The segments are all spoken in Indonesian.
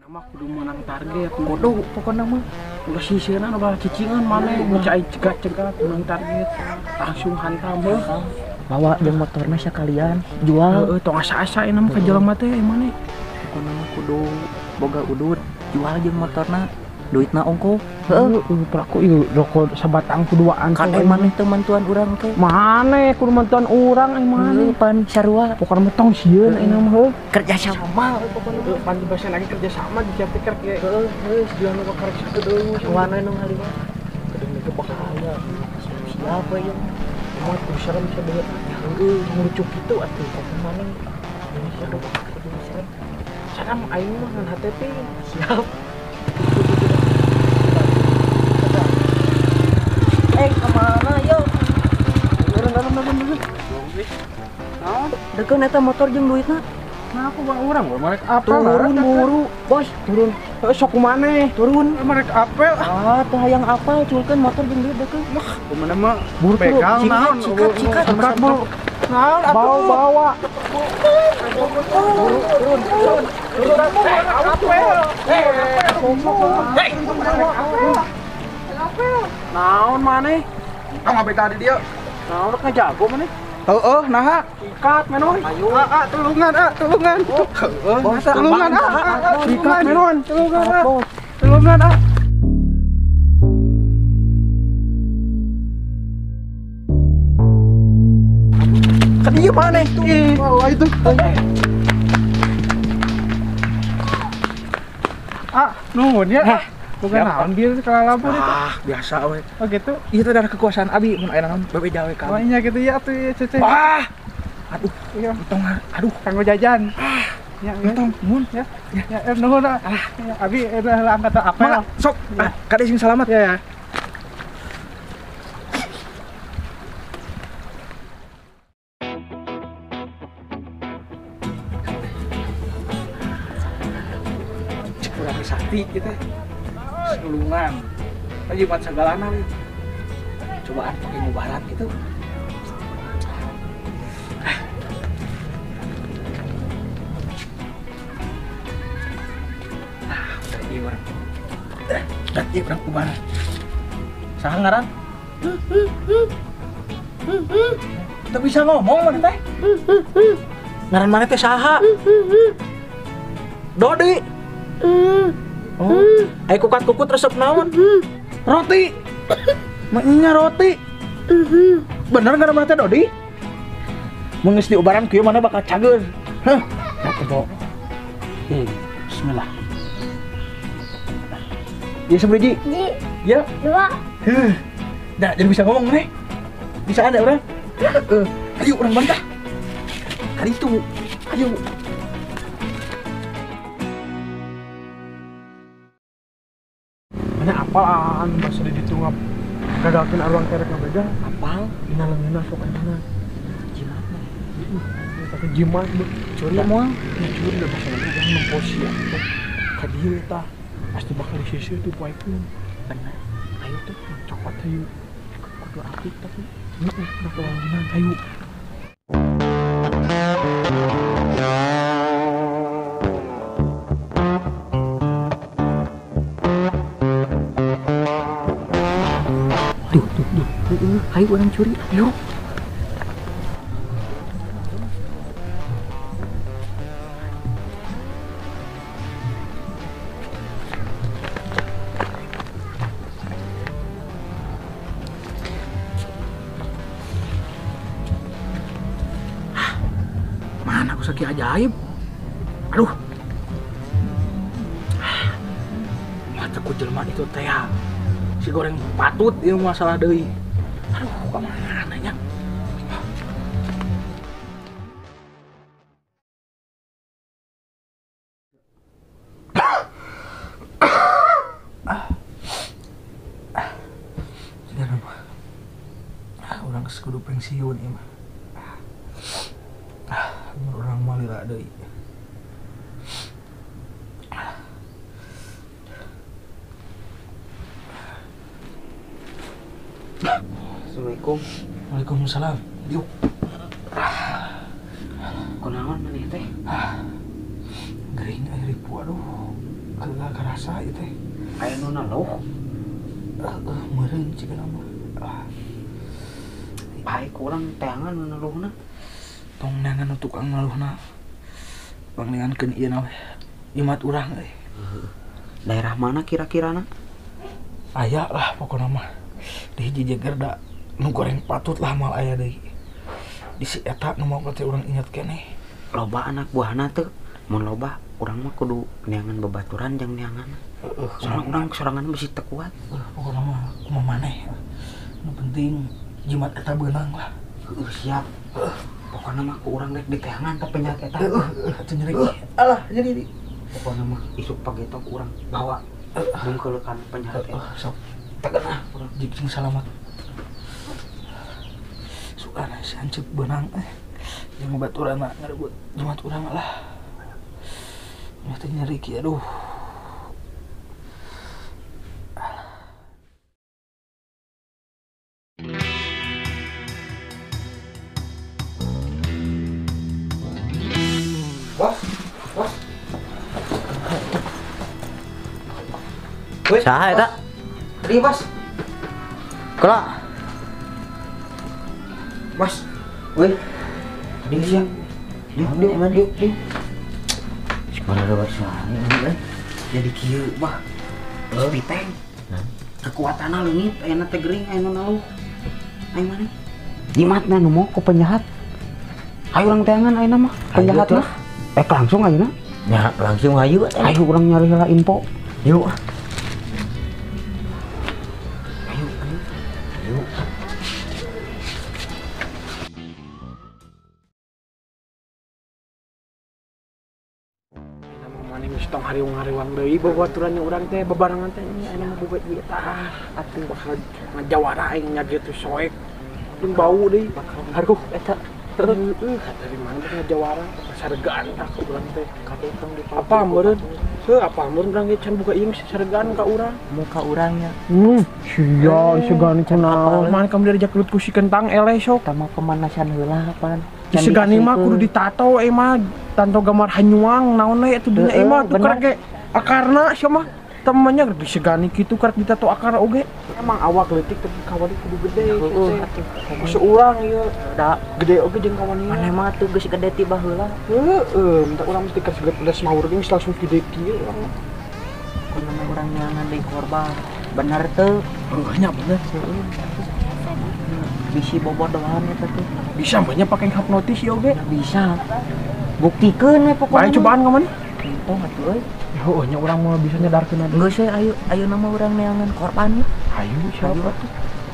Nama kudu menang target kudu pokoknya mah udah sisirna udah cicingan mana bisa cegat-cegat menang target langsung hantam bawa jeung motornya sekalian jual tong asa-asa ini mah ke jelema teh mana pokoknya mah kudu boga udut jual jeung motorna duitna ongko pelaku ieu rokok sabatang kuduaan kan maneh teu mantuan urang teh maneh kudu mantuan urang maneh pan sarua pokoknya tong sieun ayeuna mah kerja sama pokoknya pan dibahas lagi kerja sama dicapikir kayak geus jual nu karek satu deui warna nu ngalima kedeung ke bahaya siapa yang mau tuh serem sebelah ngurucuk gitu atuh kok maneh ini serem serem sana aing mah ngan HTP siap kemana yuk deket eta motor jeung duitna nah aku bang orang mereka apel turun buru bos turun sok kumaneh turun mereka apel teu hayang apal culkeun motor jeung duit deket mah kumaneh mah buru pegang naon sikat buru naon bawa turun apel naon maneh beta di dia naon ka jago maneh nah ikat menon ayo tulungan tulungan ikat menon tulungan kadieu maneh tuh itu nuhun ya bukan naon bieu kalalampur itu biasa we oh gitu ieu teh ada kekuasaan abi mun aya naon bebe jawe ka nya gitu ya atuh ya cece aduh iya tong aduh kanggo jajan ya tong mun ya nuhun abi angkat apel sok kade sing salamat ya kurang sakti gitu sulungan aja buat segalana cobaan pakai mubarak gitu tadi orang tadi orang kumaha saha ngaran teu bisa ngomong mana teh ngaran mana teh saha Dodi ayo kukat-kukut resep naon roti mainnya roti bener nggak mana teh Dodi mengeus diubaran kieu mana bakal cager coba bismillah ya sebiji ya dua dah jadi bisa ngomong nih bisa ada orang ayo orang bantah kali itu ayo mana apaan bahasa di ditungap gagalkeun aruang kerek ngabeja apal dina leungeunna sok ayeuna jimat mah tapi jimat curi moal curi da bahasa lagi jangan memposi atuh ka dieu tah pasti bakal disisir tuh poekeun bener ayo tuh cokot hayu kudu apik tapi udah kewangunan hayu ayo orang curi ayo mana aku sakit ajaib aduh mataku jelema itu teh si goreng patut ini masalah deui aduh kemana nya orang kudu pensiun ieu mah orang mah lila deui Assalamualaikum. Waalaikumsalam. Yuk. Kunaon maneh teh? Gering air ribu aduh. Agak kerasa itu teh. Aya nu naluh. Meureun cikeun mah. Baik urang teangan nu naluhna. Tong neangan nu tukang naluhna. Panglingankeun ieu na we. Jumat urang euy. Daerah mana kira-kirana? Aya lah pokona mah. Di hiji jeger da nu goreng patut lah mal aya deui. Di si eta nu mau teh urang inget keneh. Loba anak buahna teu. Mun loba urang mah kudu neangan babaturan jeung neangan. Soalnya urang sorangan bisi teu kuat. Pokona mah kumaha maneh. Nu penting Jumat eta beunang lah. Siap. Pokona mah ku urang rek diteangan teh penyahat eta. Atuh nyeri. Alah nyeri. Pokona mah isuk pagi teh urang bawa bungkeulekan penyahat eta. Sok tegenah urang jeung salamat. Sukana si hancur beunang jeung babaturanna ngarebut Jumat urang lah. Nya teh nyeri kieu aduh. Bos. Saha eta? Di bos. Kala. Bos. Weh. Di siang. Di. Sekolah ada suami euy. Jadi kieu mah. Piteng. Kekuatanna leungit, ayeuna teh gering, ayeuna naluh. Ayo maneh. Jimatna nu mau ku penjahat. Ayo urang teangan ayeuna mah penjahat mah. Langsung ayeuna. Ya, langsung ayo. Ayo urang nyari heula info. Yuk. Mani geus tong hariwang-hariwang deui babaturannya urang teh bebarengan teh aya mah boga ieu tah atuh bakal ngajawara aing nya gitu soek jeung bau deui haruh eta dari mana teh ngajawara saregaan tah ka urang teh kadetong di apa meureun apa meureun urang ge can boga ieu saregaan ka urang Muka orangnya. sia segani can naon man kamu diajak lut ku si kentang eleh sok Tama pemanasan heula pan. segani mah kudu ditato mah tanto gambar hanyuang naon we atuh dinya mah tuh karek ge akarna sia mah temennya di segani kitu karek ditato akar oge emang awak leutik tapi kawani kudu gede kitu seurang ieu da gede oge jeung kawani Maneh mah tuh geus gede ti baheula. minta urang mesti keur segede pedas maur ge langsung gede kieu urang Kun nama urang nyangan deui korban. Bener teu. nya bener Bisi bobodohan eta tuh. bisa banyak pakai hipnotis ieu oge Bisa. Buktikeun we pokona. bae cobaan ka mana Itu atuh euy. oh nya urang mah bisa nyadarkeun atuh Geus we ayo nama urang neangan korban. ayo siapa tuh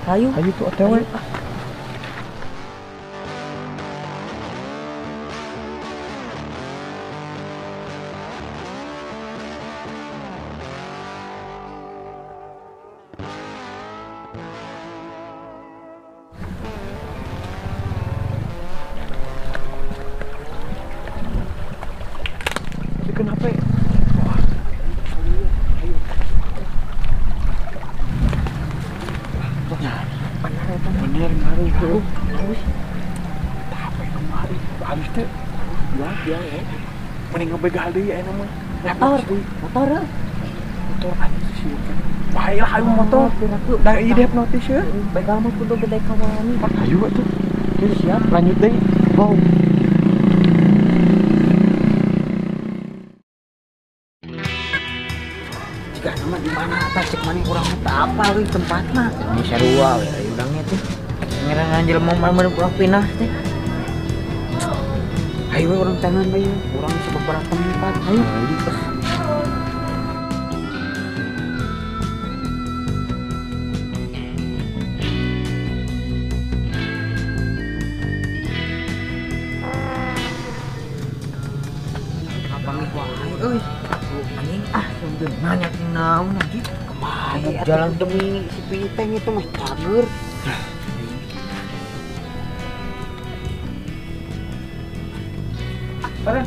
Ayo. ayo tuh otw kenapa? Bener ngaruh tuh. Tapi kemari halus teh. Ya. Mending ngebegal deui aya mah. Motor. Motor aja sih kan. Baiklah ayo motor. Da ide hipnotis ya. Begal mah kudu gede kawani. Ayo atuh. Siap. Lanjut deui. Wow. Jika nama di mana tah cek maneh urang teh apa we tempatna. Ini sarua we ayo urangnya teh. Ngerangan jelema mah urang pinah teh. Ayo we urang teangan bae. Urang sababaraha tempat. Ayo. Panggih wae euy. Anjing sungguh nanya naon anjing. Kemari jalan demi si Piteng itu mah cager. Paren.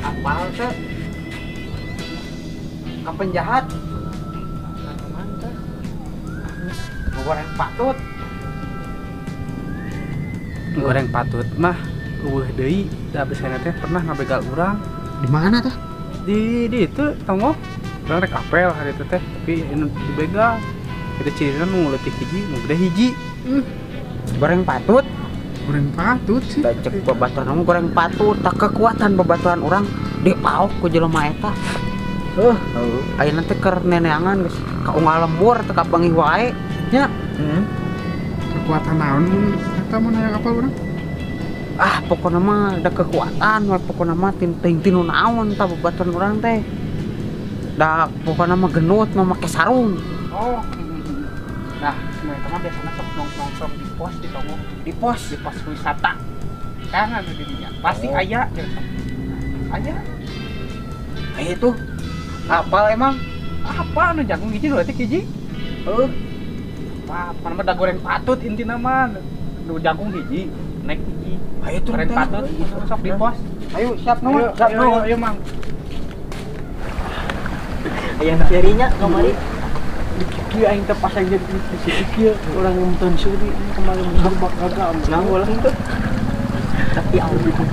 Apal teh? Ka penjahat. Goreng patut. Goreng patut mah eueuh deui da beusna teh pernah ngabegal urang. Di mana teh? di itu tonggo orang rek apel hari itu teh tapi anu dibegal kita cirian nu leutik hiji nu gede hiji Goreng patut. goreng patut sih Cek babaturan orang goreng patut. Tak kekuatan babaturan orang dipaok ku jelema eta. Ayeuna teh keur neneangan geus kaunggal lembur teu kapanggih wae nya. kekuatan naon eta mun aya kapal urang Ah pokoknya mah ada kekuatan, pokoknya mah ting tinu naon tah babaturan urang teh. Da pokoknya mah genut mah make sarung. oh nah mereka mah biasanya sok nongkrong di pos di tonggo Di pos. di pos wisata kan ada di dinya pasti aya gitu aya Aya itu apal emang. apa anu jagung hiji nu leutik hiji apa mah da goreng patut intina mah nu jagung hiji naik hiji Ayo tuh goreng patut sok di pos Ayo siap nu. ayo mang Aya nyarinya kamari. kieu aing teh pas aing jadi di kieu urang nonton suri kemarin berbak gagal nang ulah teh Tapi au gitu.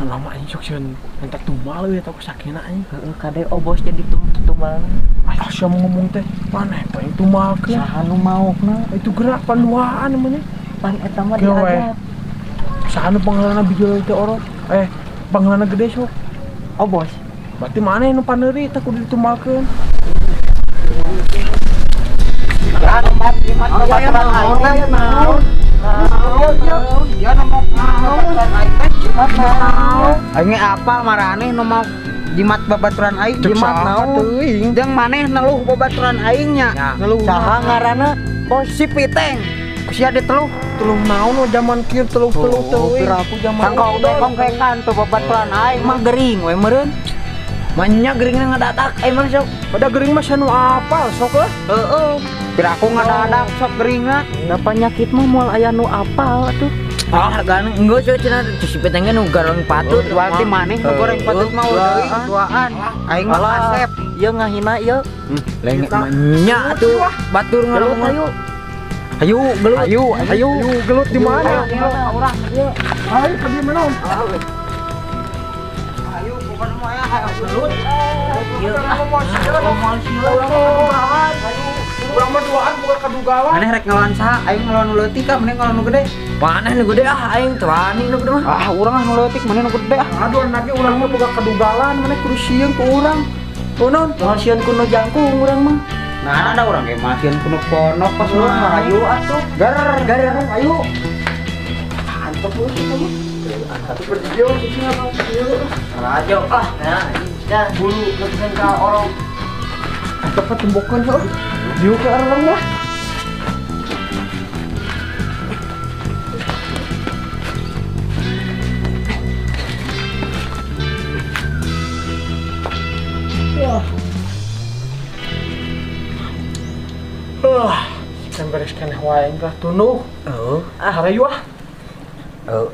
lama aing sok sieun entak tumal we eta sakina aing Heeh, kade obos jadi tumbal. aya sia ngomong teh maneh paling tumalkeun Saha nu maokna? itu gerak panduaan namanya Pan eta mah Kieu we. diadap. saha nu pangaranna bijil teh orang pangaranna gede sok Obos. berarti maneh nu paneuri teh kudu ditumalkeun Aing apal marane nu mau jimat babaturan aing jimat naon jeung maneh neluh babaturan aingnya neluh Saha ngaranna? bos si piteng sia diteluh teluh naon zaman kieu teluh teuing Aku zaman tangkau kongkekan tuh babaturan aing mah gering we meureun Manya geringna ngadatak emang sok. pada gering mah sanu apal sok lah heeh pira aku ngadadak sok geringat Da penyakit mah moal aya nu apal atuh. gana Enggak sih cenah si petengnya nu garang patut. berarti maneh nu goreng patut mau deui duaan aing mah asep Ieu ngahina ieu. lenge nya atuh batur Gelut ngomong ayo. ayo gelut ayo gelut di mana urang ieu ayo ke dieu mana ayo bukan mah ya gelut Ieu urang mah duaan bukan kadugalan maneh rek ngelawan saha aing ngelawan nu leutik ka maneh ngelawan nu gede Maneh nu gede aing teu wani nu gede mah. urang nu leutik maneh nu gede aduh anaknya urang mah bukan kadugalan mana kudu sieun ku urang kunon Moal sieun kuno jangkung urang mah. nah ada urang ge masieun kuno ponok pas Lu mah ayo atuh. gar Ayo. antep lu kita mah satu video sini apa rajo Dah bulu lebihan ka orang. tepat tembokan tuh diu ke orang lah kan bereskan wae enggak tunuh harayu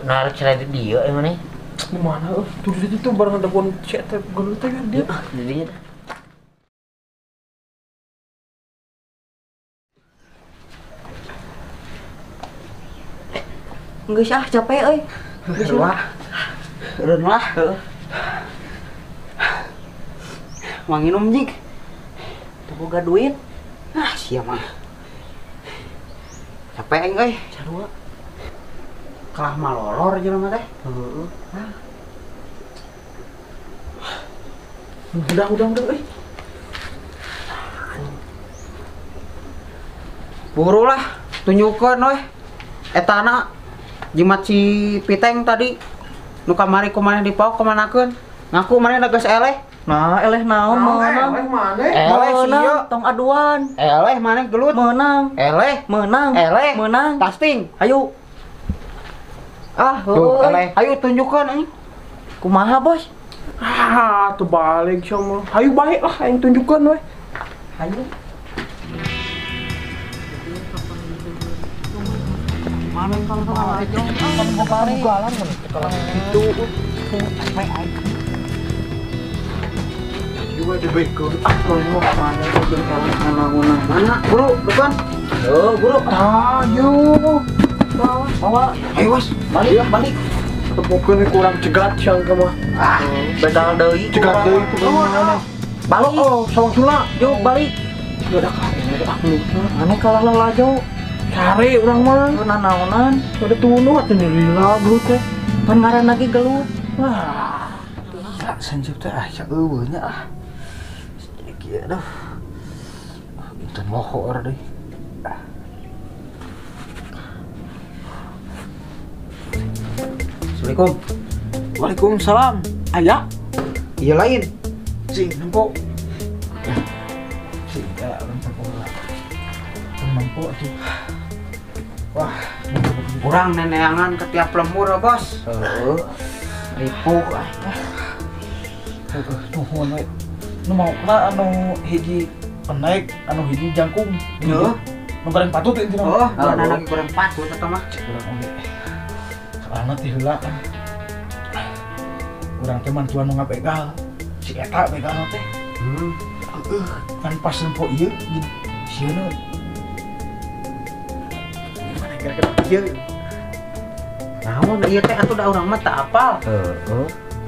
Narik cara di dia emang nih. di mana tuh itu barang ada pun cek teh gelut teh kan dia Jadinya Geus capek euy. Geus wah reun lah mau nginum jik Teu boga duit. sia mah capek aing euy Sarua. kalah malolor jelema teh Heeh. udah euy buru lah tunjukkeun weh etana jimat si piteng tadi nu kamari kumaneh dipaok kemanakeun ngaku maneh geus eleh Nah, eleh naon meunang. mana eleh sia Meunang tong aduan. eleh maneh gelut Meunang. eleh Meunang. eleh Meunang. casting Ayo. tuh Heueuy. eleh ayo tunjukkeun anjing Kumaha, Bos? tuh balik sama hayu baik lah yang tunjukkan weh Ayo. mana kalau aja kan bukan galan kan kalau itu juga di beko kalau mau mana mana buru depan buru ayo Bawa. ayo was balik temukeun kurang cegat siang ke mah. Begal deui. Cegat deui pokoknya. Balik. Oh, sawang sula. Yo balik. Gak ada kare, gak ada aku. Aneh kalah lelah jauh. Cari orang mah. Naon-naonan. Gak ada tunu atuh lila gelut teh. Pan ngaran lagi gelut. Wah. Tak senjip teh ah, cak eueuh nya ah. Sedikit aduh. Inten lohor deui. Assalamualaikum. Waalaikumsalam. Aya? Iya lain. Sing nempo. Sing ya nempo lah. Nempo tuh. Wah, Kurang neneangan ke tiap lembur bos. Ripuh nuhun we. Nu mau na anu hiji penaik, anu hiji jangkung. Heeh. Nu goreng patut teh intina. Oh, anak lagi kurang patut eta mah. Kurang oge. Soalna teh heula kan. Urang teh mantuan nu ngabegal. Si eta begal teh. Kan pas nempo ieu sieuna. Gimana kira-kira ieu? Naon ieu teh atuh da urang mah teu apal.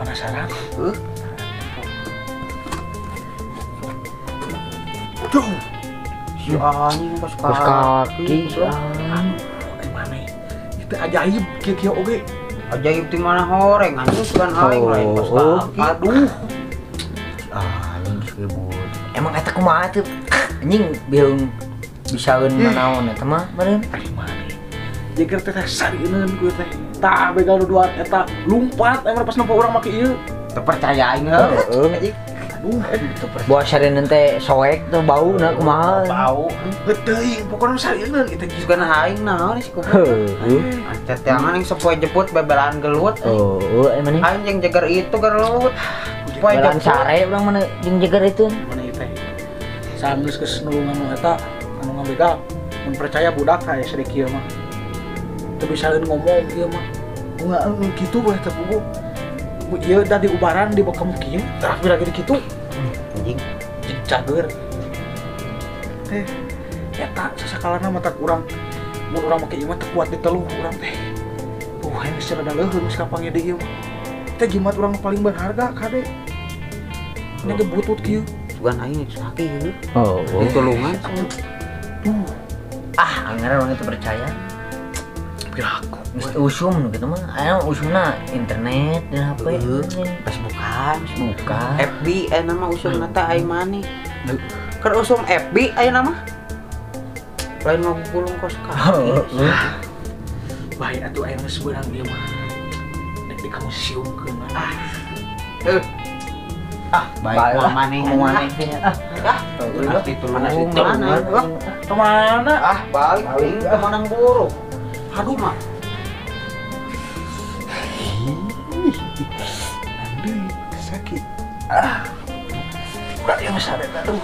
Penasaran? Tuh. Si anjing pas kaki. Mana? Itu ajaib kieu oge. Ajaib di mana horeng anjing kan aing lain pas kaki. Aduh. Anjing ribut. Emang eta kumaha tuh? Anjing beung bisaeun naon eta mah meureun. Mana? Jeger teh sarieun ku teh. Tah begal nu duat eta lumpat emang pas nampak urang make ieu. Teu percaya aing heuh. Aduh, Bawa sareuneun teh soek tuh bauna kumaha? bau. Geudeung pokona sarieun eta geus Bukan aing naon sih kumaha. Heuh. Teteangan yang sepoe jemput bebelaan gelut. Emang nih. Aing yang jagar itu gelut. Sepoe Balan jemput. sare urang mana jeung jeger itu. mana ieu teh. Sanes geus nulungan nu eta anu ngabegal. Mun percaya budak aya sedek kieu mah. Teu bisaeun ngomong ieu mah. Bunga kitu bae teh buku. Ieu da diubaran di bawah kieu, tah bira gede kitu. Anjing. Jeung cager. Teh eta sasakalana mata urang. Mun urang make ieu mah teu kuat diteluh urang teh. Ini secara daleuheung geus kapangnya deui mah. Teh jimat urang nu paling berharga kade. Nya ge butut kieu. Bukan aing sakit heuh. Ditulungan. Anggaran orang itu percaya. Piraku. Mesti usum gitu mah. Aya usumna internet dan HP. Facebookan, Bukan. FB nama usum teh aing maneh. Keur usum FB aya nama. Lain mah gulung kos kaki. Baik atuh aya geus beurang ieu mah. Dek di kamu siumkeun mah. Baik mah maneh. Ditulungan mana? Kemana? Balik aing ke Manang Buru. Aduh mah. Sakit. Udah yang sadar aduh.